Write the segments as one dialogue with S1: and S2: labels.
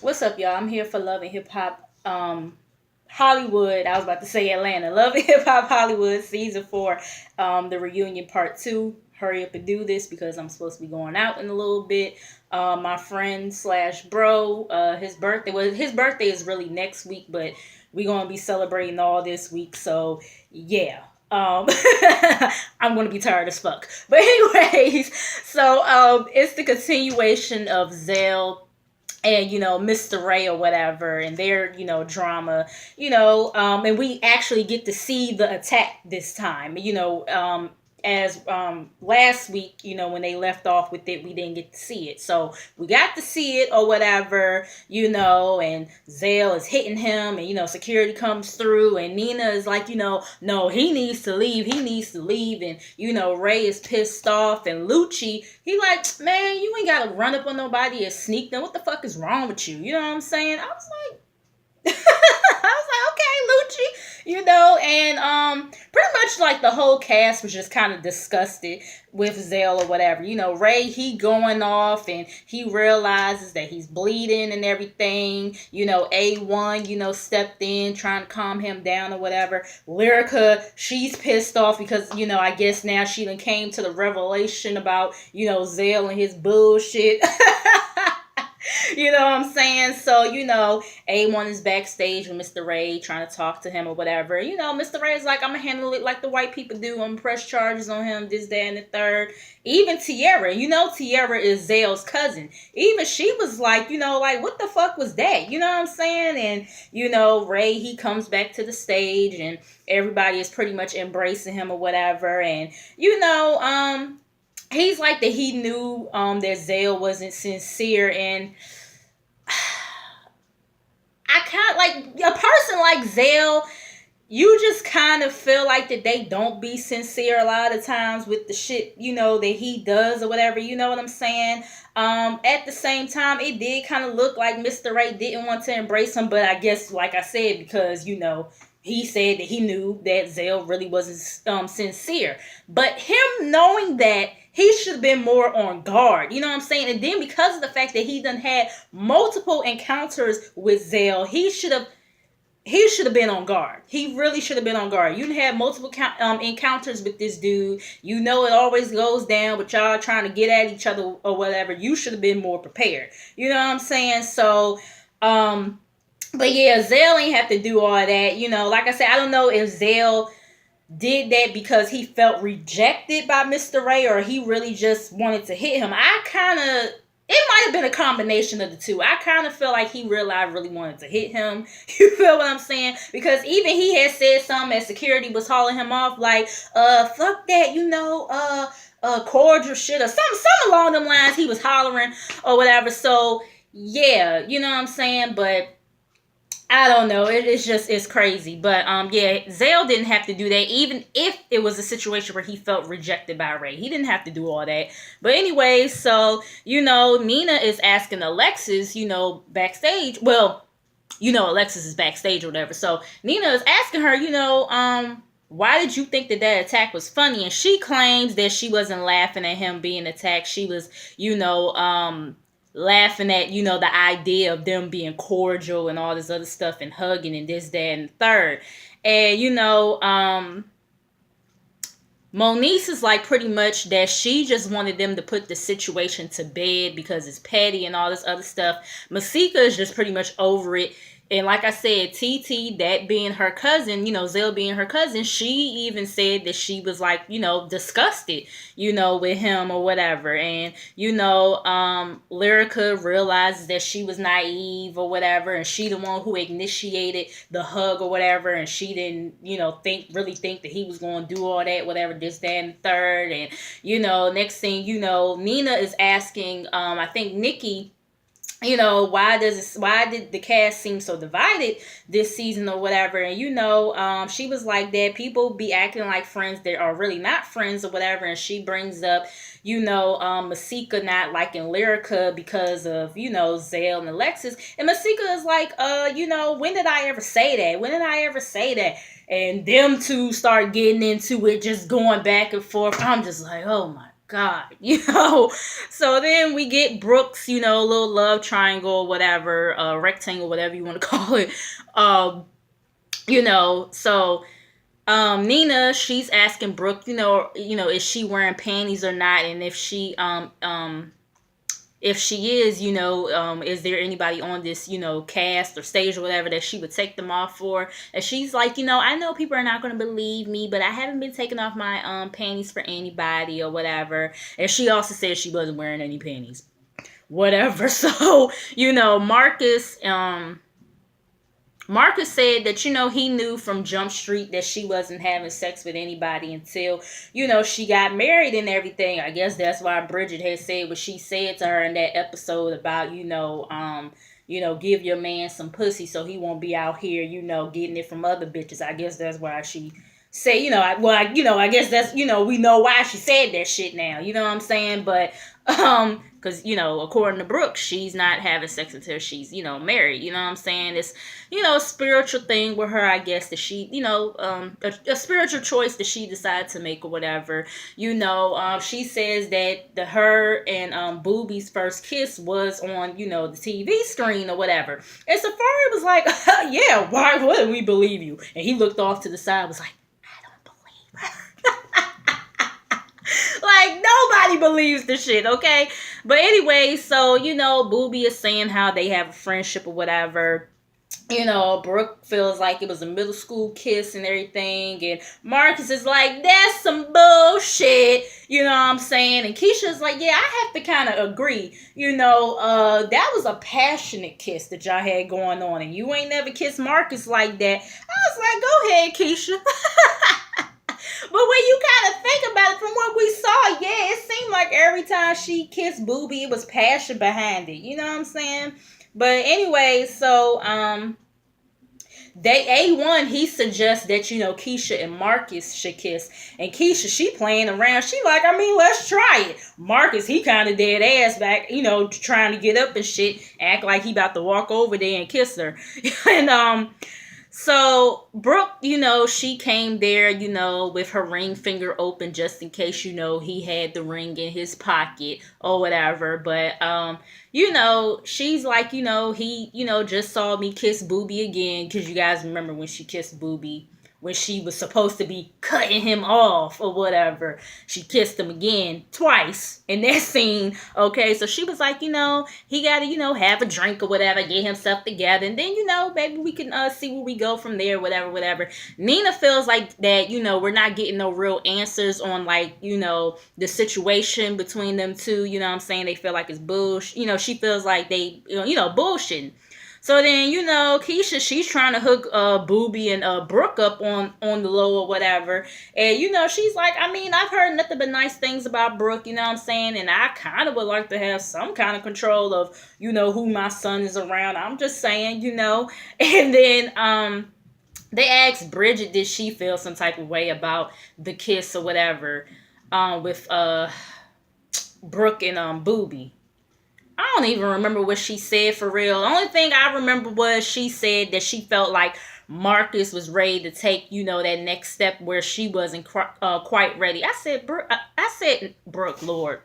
S1: What's up, y'all? I'm here for Love and Hip Hop Hollywood. I was about to say Atlanta. Love and Hip Hop Hollywood season 4, the reunion part 2. Hurry up and do this because I'm supposed to be going out in a little bit. My friend slash bro, his birthday is really next week, but we're gonna be celebrating all this week. So yeah. I'm gonna be tired as fuck. But anyways, so it's the continuation of Zell and Mr. Ray or whatever, and their drama, and we actually get to see the attack this time, as last week, when they left off with it, we didn't get to see it, so we got to see it or whatever, and Zale is hitting him, and security comes through, and Nina is like, no, he needs to leave, and Ray is pissed off, and Lucci, he like, man, you ain't gotta run up on nobody and sneak them. What the fuck is wrong with you? You know what I'm saying? I was like, I was like, okay, Lucci, and pretty much like the whole cast was just kind of disgusted with Zale or whatever. Ray, he going off and he realizes that he's bleeding and everything. A1, stepped in trying to calm him down or whatever. Lyrica, she's pissed off because, I guess now she done came to the revelation about, Zale and his bullshit. You know what I'm saying? So, A1 is backstage with Mr. Ray trying to talk to him or whatever. Mr. Ray is like, I'm going to handle it like the white people do. I'm going to press charges on him, this, that, and the third. Even Tierra, Tierra is Zale's cousin. Even she was like, like, what the fuck was that? You know what I'm saying? And, Ray, he comes back to the stage and everybody is pretty much embracing him or whatever. And, he's like that he knew that Zale wasn't sincere, and I kind of like a person like Zale. You just kind of feel like that they don't be sincere a lot of times with the shit that he does or whatever. You know what I'm saying? At the same time, it did kind of look like Mr. Ray didn't want to embrace him, but I guess, like I said, because he said that he knew that Zale really wasn't sincere. But him knowing that, he should have been more on guard. You know what I'm saying? And then because of the fact that he done had multiple encounters with Zale, he should have been on guard. He really should have been on guard. You had multiple encounters with this dude. It always goes down with y'all trying to get at each other or whatever. You should have been more prepared. You know what I'm saying? So, but yeah, Zale ain't have to do all that. Like I said, I don't know if Zale did that because he felt rejected by Mr. Ray or he really just wanted to hit him. It might have been a combination of the two. I kind of feel like he realized really wanted to hit him. You feel what I'm saying? Because even he had said something as security was hauling him off, like, fuck that, cordial shit or something along them lines. He was hollering or whatever. So yeah, you know what I'm saying? But I don't know. It's crazy. But yeah, Zale didn't have to do that, even if it was a situation where he felt rejected by Ray. He didn't have to do all that. But anyway, so Nina is asking Alexis, backstage. Well, Alexis is backstage or whatever. So Nina is asking her, why did you think that attack was funny? And she claims that she wasn't laughing at him being attacked. She was, laughing at the idea of them being cordial and all this other stuff and hugging and this, that, and the third. And Moniece is like pretty much that she just wanted them to put the situation to bed because it's petty and all this other stuff. Masika is just pretty much over it. And like I said, TT, that being her cousin, Zale being her cousin, she even said that she was like, disgusted, with him or whatever. And, Lyrica realizes that she was naive or whatever. And she the one who initiated the hug or whatever. And she didn't, really think that he was going to do all that, whatever, this, that, and the third. And, next thing, Nina is asking, I think Nikki, why did the cast seem so divided this season or whatever? And she was like that people be acting like friends that are really not friends or whatever. And she brings up Masika not liking Lyrica because of Zale and Alexis. And Masika is like, when did I ever say that? And them two start getting into it, just going back and forth. I'm just like, oh my God, you know. So then we get Brooks, you know, little love triangle, whatever, rectangle, whatever you want to call it. Um, you know, so Nina, she's asking Brooke, is she wearing panties or not, and if she is, is there anybody on this, cast or stage or whatever that she would take them off for? And she's like, I know people are not going to believe me, but I haven't been taking off my panties for anybody or whatever. And she also said she wasn't wearing any panties, whatever. So, Marcus said that, he knew from Jump Street that she wasn't having sex with anybody until, she got married and everything. I guess that's why Bridget had said what she said to her in that episode about, give your man some pussy so he won't be out here, getting it from other bitches. I guess that's why she say, I guess that's, we know why she said that shit now. You know what I'm saying? But, because, according to Brooke, she's not having sex until she's, married. You know what I'm saying? It's, a spiritual thing with her, I guess, that she, a spiritual choice that she decided to make or whatever. She says that her and Boobie's first kiss was on, the TV screen or whatever. And Safari was like, yeah, why wouldn't we believe you? And he looked off to the side, was like, like, nobody believes the shit, okay? But anyway, so, Boobie is saying how they have a friendship or whatever. Brooke feels like it was a middle school kiss and everything. And Marcus is like, that's some bullshit. You know what I'm saying? And Keisha's like, yeah, I have to kind of agree. That was a passionate kiss that y'all had going on. And you ain't never kissed Marcus like that. I was like, go ahead, Keisha. But when you kind of think about it, from what we saw, yeah, it seemed like every time she kissed Boobie, it was passion behind it. You know what I'm saying? But anyway, so A1, he suggests that, Keisha and Marcus should kiss. And Keisha, she playing around. She like, let's try it. Marcus, he kind of dead ass back, trying to get up and shit, act like he about to walk over there and kiss her. And so Brooke, she came there, with her ring finger open just in case, he had the ring in his pocket or whatever. But, she's like, he, just saw me kiss Boobie again. Because you guys remember when she kissed Boobie, when she was supposed to be cutting him off or whatever. She kissed him again twice in that scene. Okay, so she was like, he got to, have a drink or whatever, get himself together. And then, maybe we can see where we go from there, whatever. Nina feels like that, we're not getting no real answers on, like, the situation between them two. You know what I'm saying? They feel like it's bullshit. She feels like they, bullshitting. So then, Keisha, she's trying to hook Boobie and Brooke up on the low or whatever. And, she's like, I've heard nothing but nice things about Brooke, you know what I'm saying? And I kind of would like to have some kind of control of, who my son is around. I'm just saying, And then they asked Bridget, did she feel some type of way about the kiss or whatever with Brooke and Boobie. I don't even remember what she said for real. The only thing I remember was she said that she felt like Marcus was ready to take, that next step where she wasn't quite ready. I said, Brooke, Lord,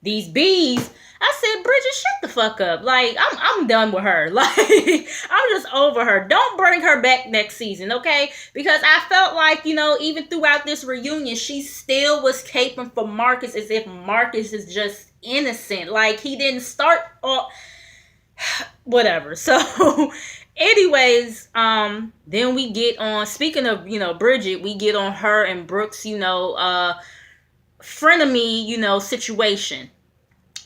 S1: these bees. I said, Bridget, shut the fuck up. Like, I'm done with her. Like, I'm just over her. Don't bring her back next season, okay? Because I felt like, even throughout this reunion, she still was caping for Marcus as if Marcus is just innocent. Like, he didn't start off whatever. So anyways, then we get on, speaking of, Bridget, we get on her and Brooks, frenemy, situation.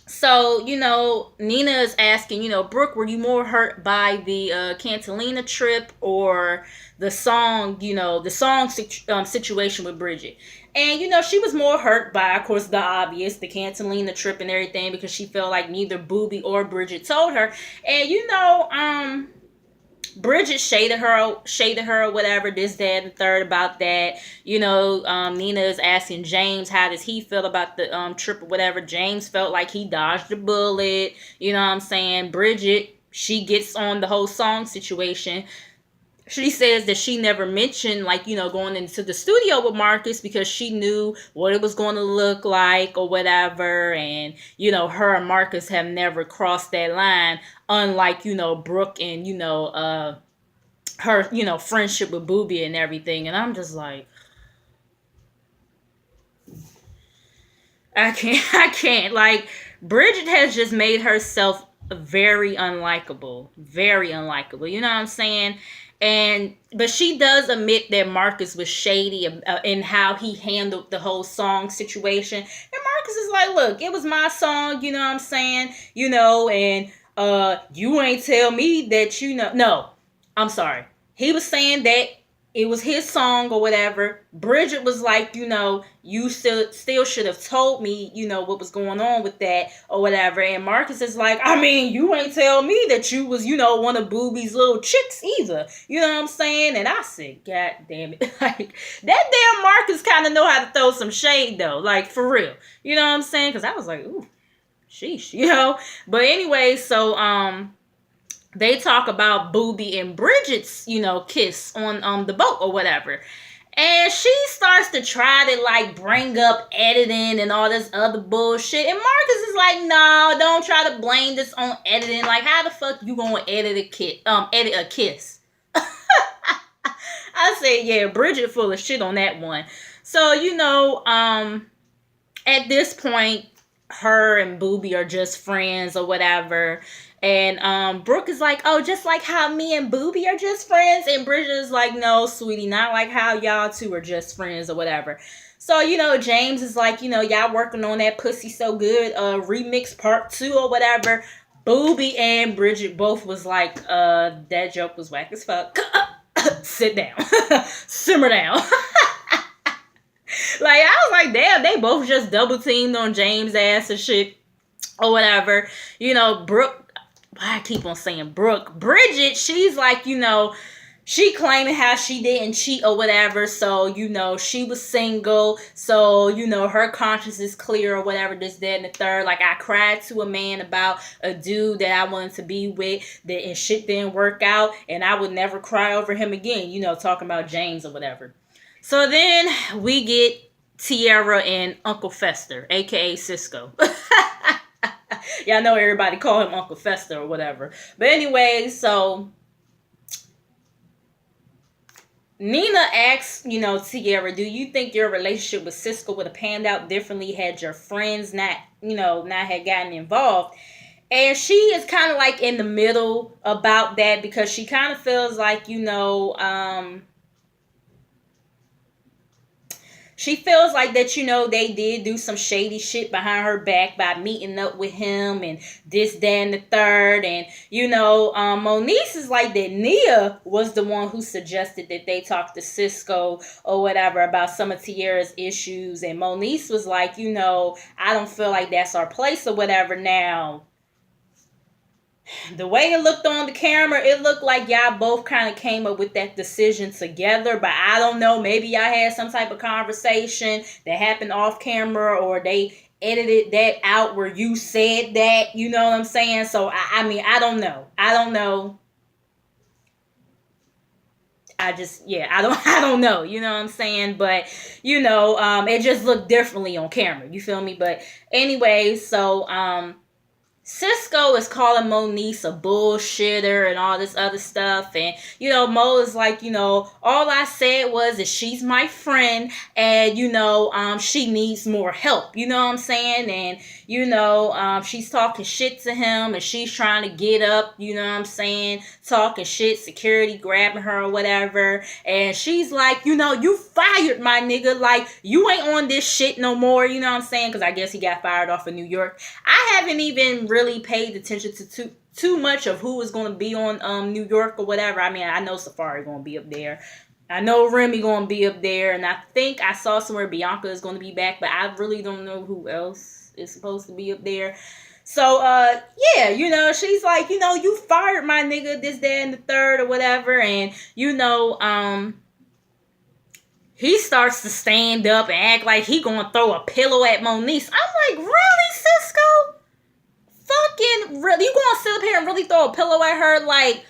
S1: So, Nina is asking, Brooke, were you more hurt by the Cantalina trip or the song, situation with Bridget? And, she was more hurt by, of course, the obvious, the Cantalina trip and everything, because she felt like neither Boobie or Bridget told her. And, Bridget shaded her or whatever, this, that, and the third about that. Nina is asking James, how does he feel about the trip or whatever. James felt like he dodged a bullet. You know what I'm saying? Bridget, she gets on the whole song situation. she says that she never mentioned, like, going into the studio with Marcus because she knew what it was going to look like or whatever. And, her and Marcus have never crossed that line, unlike, Brooke and, her, friendship with Booby and everything. And I'm just like, I can't. Like, Bridget has just made herself very unlikable. Very unlikable. You know what I'm saying? But she does admit that Marcus was shady in how he handled the whole song situation. And Marcus is like, look, it was my song, you know what I'm saying? And you ain't tell me that No, I'm sorry. He was saying that it was his song or whatever. Bridget was like, you still should have told me, what was going on with that or whatever. And Marcus is like, I mean, you ain't tell me that you was, one of Booby's little chicks either. You know what I'm saying? And I said, God damn it. Like, that damn Marcus kind of know how to throw some shade though. Like, for real. You know what I'm saying? Because I was like, ooh, sheesh, But anyway, so, they talk about Booby and Bridget's, kiss on the boat or whatever. And she starts to try to, like, bring up editing and all this other bullshit. And Marcus is like, no, don't try to blame this on editing. Like, how the fuck you gonna edit a kiss? I said, yeah, Bridget full of shit on that one. So, at this point, her and Booby are just friends or whatever. And Brooke is like, oh, just like how me and Booby are just friends. And Bridget is like, no, sweetie, not like how y'all two are just friends or whatever. So, James is like, y'all working on that Pussy So Good remix part 2 or whatever. Booby and Bridget both was like, that joke was whack as fuck. Sit down. Simmer down. Like, I was like, damn, they both just double teamed on James' ass and shit or whatever. Brooke, I keep on saying Brooke. Bridget, she's like, she claiming how she didn't cheat or whatever. So, she was single. So, her conscience is clear or whatever, this, that, and the third. Like, I cried to a man about a dude that I wanted to be with and shit didn't work out. And I would never cry over him again, talking about James or whatever. So then we get Tierra and Uncle Fester, a.k.a. Cisco. Y'all know everybody call him Uncle Fester or whatever. But anyway, so Nina asks, Tierra, do you think your relationship with Cisco would have panned out differently had your friends not had gotten involved? And she is kind of like in the middle about that because she kind of feels like, she feels like that, they did do some shady shit behind her back by meeting up with him and this, that, and the third. And, Moniece is like that Nia was the one who suggested that they talk to Cisco or whatever about some of Tierra's issues. And Moniece was like, I don't feel like that's our place or whatever now. The way it looked on the camera, it looked like y'all both kind of came up with that decision together. But I don't know. Maybe y'all had some type of conversation that happened off camera, or they edited that out where you said that. You know what I'm saying? So, I mean, I don't know. I don't know. I don't know. You know what I'm saying? But, it just looked differently on camera. You feel me? But anyway, so, Cisco is calling Moniece a bullshitter and all this other stuff. And, Mo is like, all I said was that she's my friend and, she needs more help. You know what I'm saying? And, she's talking shit to him and she's trying to get up, you know what I'm saying? Talking shit, security grabbing her or whatever. And she's like, you fired, my nigga. Like, you ain't on this shit no more. You know what I'm saying? Because I guess he got fired off of New York. I haven't even really paid attention to too much of who is going to be on New York or whatever. I mean, I know Safari going to be up there. I know Remy going to be up there. And I think I saw somewhere Bianca is going to be back. But I really don't know who else is supposed to be up there. So, yeah, she's like, you fired my nigga, this, that, and the third or whatever. And, he starts to stand up and act like he going to throw a pillow at Moniece. I'm like, really, Cisco? Fucking really? You going to sit up here and really throw a pillow at her? Like,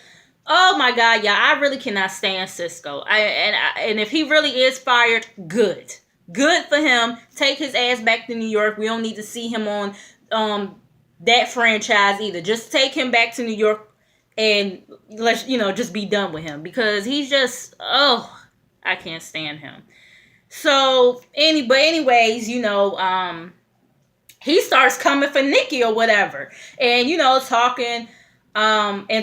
S1: Oh my God, yeah, I really cannot stand Cisco. And if he really is fired, good, good for him. Take his ass back to New York. We don't need to see him on that franchise either. Just take him back to New York and let's just be done with him because he's just I can't stand him. So anyways, he starts coming for Nikki or whatever, and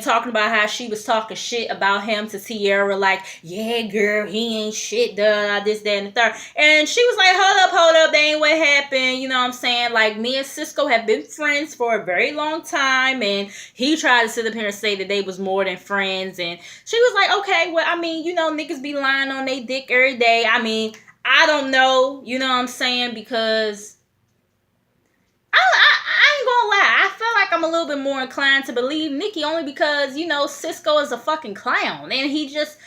S1: talking about how she was talking shit about him to Tierra, like, yeah, girl, he ain't shit, this, that, and the third. And she was like, hold up, that ain't what happened. You know what I'm saying? Like, me and Cisco have been friends for a very long time, and he tried to sit up here and say that they was more than friends. And she was like, okay, well, I mean, niggas be lying on they dick every day. I mean, I don't know, you know what I'm saying? Because I ain't gonna lie. I feel like I'm a little bit more inclined to believe Nikki only because, Cisco is a fucking clown. And he just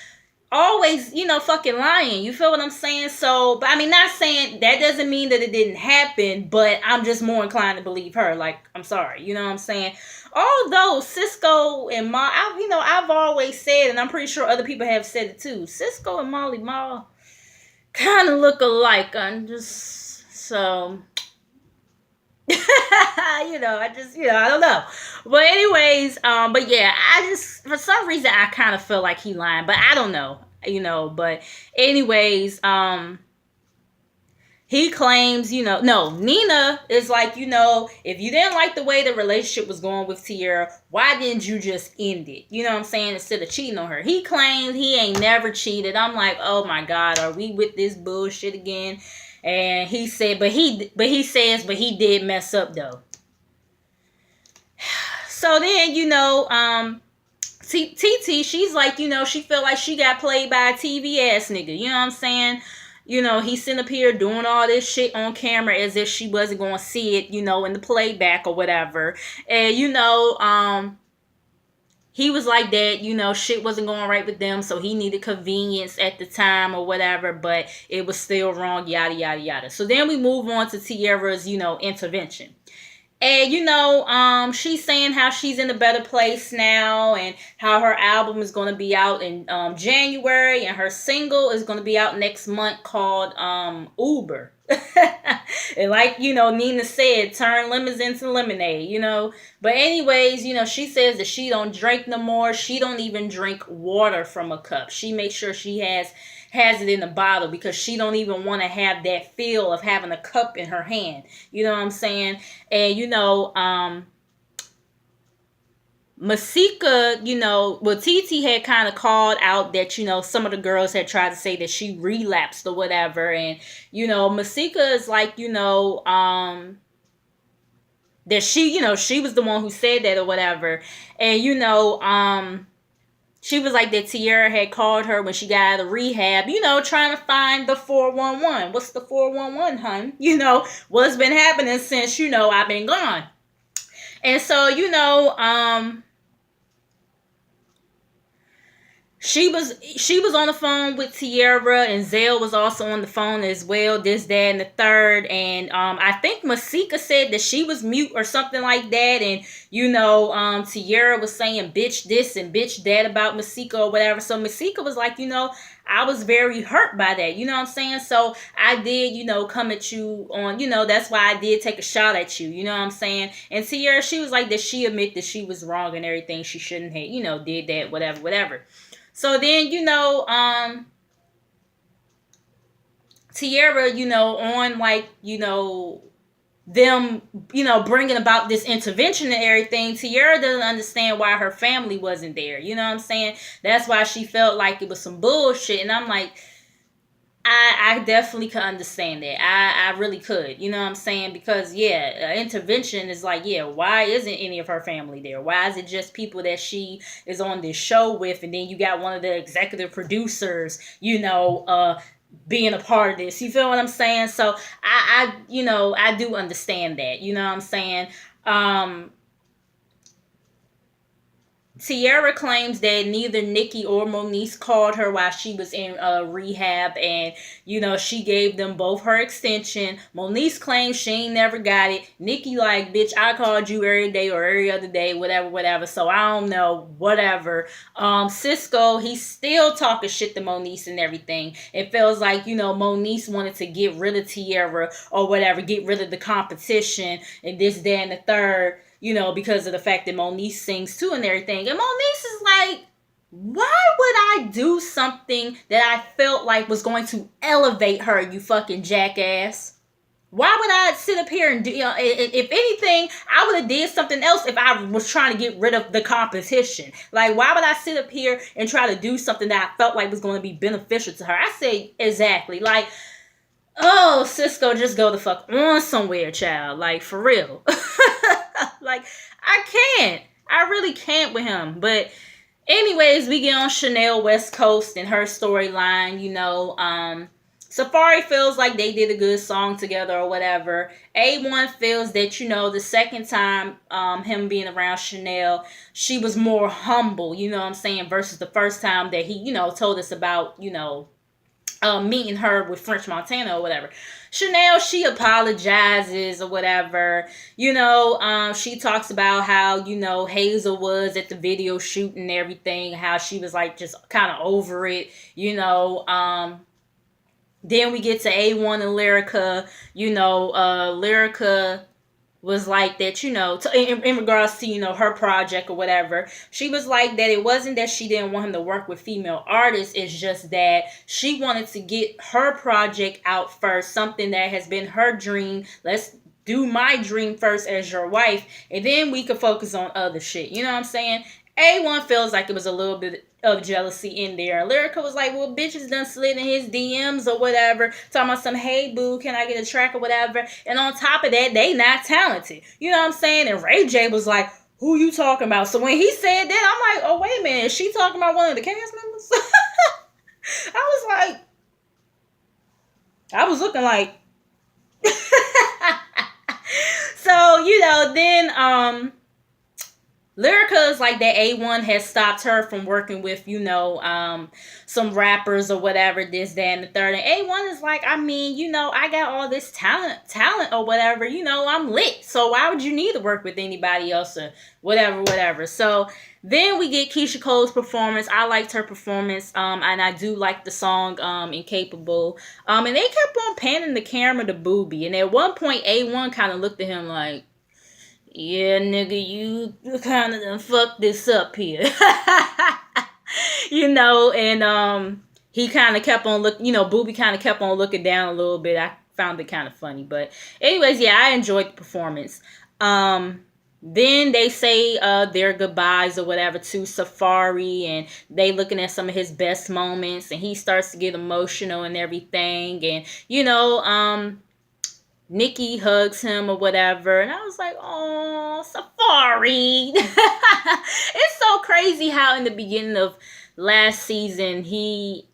S1: always, fucking lying. You feel what I'm saying? So, but I mean, not saying that doesn't mean that it didn't happen, but I'm just more inclined to believe her. Like, I'm sorry. You know what I'm saying? Although Cisco and I've always said, and I'm pretty sure other people have said it too, Cisco and Molly Mall kind of look alike. I'm just, so... I don't know. But anyways, but yeah, I just, for some reason, I kind of feel like he lying, but I don't know, but anyways, he claims, no, Nina is like, if you didn't like the way the relationship was going with Tierra, why didn't you just end it? You know what I'm saying? Instead of cheating on her. He claims he ain't never cheated. I'm like, oh my God, are we with this bullshit again? And he said, but he did mess up though. So then, TT, she's like, she felt like she got played by a TV ass nigga. You know what I'm saying? He's sitting up here doing all this shit on camera as if she wasn't going to see it, in the playback or whatever. And, he was like that, shit wasn't going right with them, so he needed convenience at the time or whatever, but it was still wrong, yada, yada, yada. So then we move on to Tierra's, intervention. And, she's saying how she's in a better place now and how her album is going to be out in January and her single is going to be out next month called Uber. And like, Nina said, turn lemons into lemonade, But anyways, she says that she don't drink no more. She don't even drink water from a cup. She makes sure she has it in a bottle because she don't even want to have that feel of having a cup in her hand. You know what I'm saying? And Masika, TT had kind of called out that, some of the girls had tried to say that she relapsed or whatever. And, Masika is like, that she was the one who said that or whatever. And, she was like that Tierra had called her when she got out of rehab, trying to find the 411. What's the 411, hun? What's been happening since, I've been gone. And so, she was on the phone with Tierra, and Zell was also on the phone as well, this, that, and the third. And I think Masika said that she was mute or something like that. And, Tierra was saying bitch this and bitch that about Masika or whatever. So Masika was like, I was very hurt by that. You know what I'm saying? So I did, come at you on, that's why I did take a shot at you. You know what I'm saying? And Tierra, she was like that she admitted that she was wrong and everything. She shouldn't have, did that, whatever. So then, Tierra, on like, them, bringing about this intervention and everything, Tierra doesn't understand why her family wasn't there. You know what I'm saying? That's why she felt like it was some bullshit. And I'm like, I definitely could understand that. I really could. You know what I'm saying? Because, yeah, intervention is like, yeah, why isn't any of her family there? Why is it just people that she is on this show with, and then you got one of the executive producers, being a part of this? You feel what I'm saying? So, I do understand that. You know what I'm saying? Tierra claims that neither Nikki or Moniece called her while she was in rehab, and she gave them both her extension. Moniece claims she ain't never got it. Nikki like, bitch, I called you every day or every other day, whatever, whatever. So I don't know, whatever. Cisco, he's still talking shit to Moniece and everything. It feels like Moniece wanted to get rid of Tierra or whatever, get rid of the competition and this, that, and the third. Because of the fact that Moniece sings too and everything. And Moniece is like, why would I do something that I felt like was going to elevate her, you fucking jackass? Why would I sit up here and do, if anything, I would have did something else if I was trying to get rid of the competition. Like, why would I sit up here and try to do something that I felt like was going to be beneficial to her? I say, exactly. Like, oh, Cisco, just go the fuck on somewhere, child. Like, for real. Like, I can't. I really can't with him. But anyways, we get on Chanel West Coast and her storyline. Safaree feels like they did a good song together or whatever. A1 feels that, the second time him being around Chanel, she was more humble, what I'm saying, versus the first time that he, told us about, meeting her with French Montana or whatever. Chanel, she apologizes or whatever. She talks about how, Hazel was at the video shoot and everything, how she was like just kind of over it, Then we get to A1 and Lyrica. Lyrica was like that, in regards to, her project or whatever. She was like that it wasn't that she didn't want him to work with female artists. It's just that she wanted to get her project out first, something that has been her dream. Let's do my dream first as your wife, and then we could focus on other shit. You know what I'm saying? A1 feels like it was a little bit of jealousy in there. Lyrica was like, well, bitches done slid in his DMs or whatever, talking about some, hey, boo, can I get a track or whatever? And on top of that, they not talented. You know what I'm saying? And Ray J was like, who you talking about? So when he said that, I'm like, oh, wait a minute. Is she talking about one of the cast members? I was looking like. So, then, Lyrica is like that A1 has stopped her from working with, some rappers or whatever, this, that, and the third. And A1 is like, I got all this talent or whatever, I'm lit. So why would you need to work with anybody else or whatever. So then we get Keyshia Cole's performance. I liked her performance, and I do like the song, Incapable. And they kept on panning the camera to Boobie. And at one point, A1 kind of looked at him like, yeah, nigga, you kind of done fucked this up here. And he kind of kept on looking, Boobie kind of kept on looking down a little bit. I found it kind of funny. But anyways, yeah, I enjoyed the performance. Then they say their goodbyes or whatever to Safaree, and they looking at some of his best moments, and he starts to get emotional and everything. And, Nikki hugs him or whatever, and I was like, oh, Safaree. It's so crazy how in the beginning of last season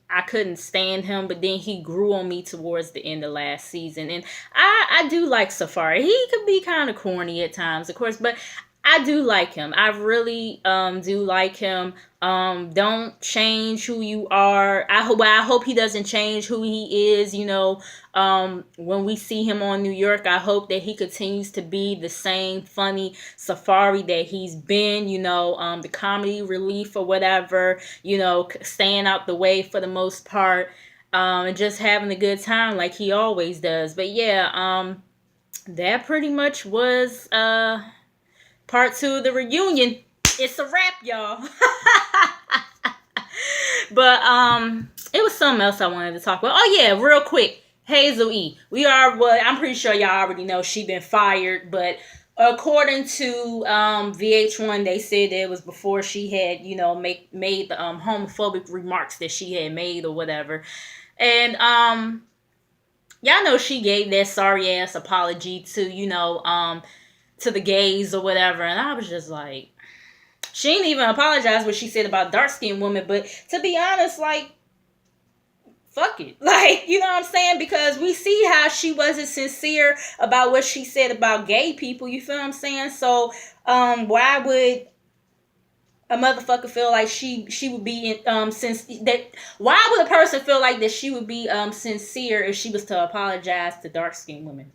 S1: I couldn't stand him, but then he grew on me towards the end of last season. And I do like Safaree. He could be kind of corny at times, of course, but I do like him. I really do like him. Don't change who you are. I hope he doesn't change who he is, when we see him on New York. I hope that he continues to be the same funny Safaree that he's been, the comedy relief or whatever, staying out the way for the most part, and just having a good time like he always does. But yeah, that pretty much was part 2 of the reunion. It's a wrap, y'all. But it was something else I wanted to talk about. Oh yeah, real quick. Hazel E. I'm pretty sure y'all already know she been fired, but according to VH1, they said that it was before she had, made the homophobic remarks that she had made or whatever. And y'all know she gave that sorry ass apology to, to the gays or whatever. And I was just like, she ain't even apologize what she said about dark-skinned women, but to be honest, like, fuck it. Like, you know what I'm saying? Because we see how she wasn't sincere about what she said about gay people. You feel what I'm saying? So, why would a motherfucker feel like she would be since that. Why would a person feel like that she would be sincere if she was to apologize to dark skinned women?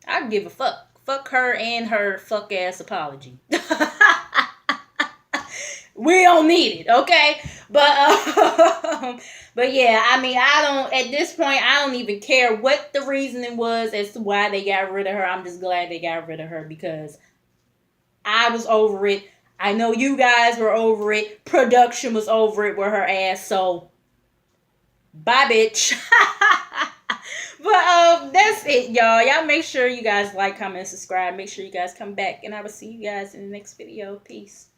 S1: I give a fuck. Fuck her and her fuck ass apology. We don't need it, okay? But yeah, I mean, I don't, at this point, I don't even care what the reasoning was as to why they got rid of her. I'm just glad they got rid of her because I was over it. I know you guys were over it. Production was over it with her ass. So, bye, bitch. But that's it, y'all. Y'all make sure you guys like, comment, and subscribe. Make sure you guys come back, and I will see you guys in the next video. Peace.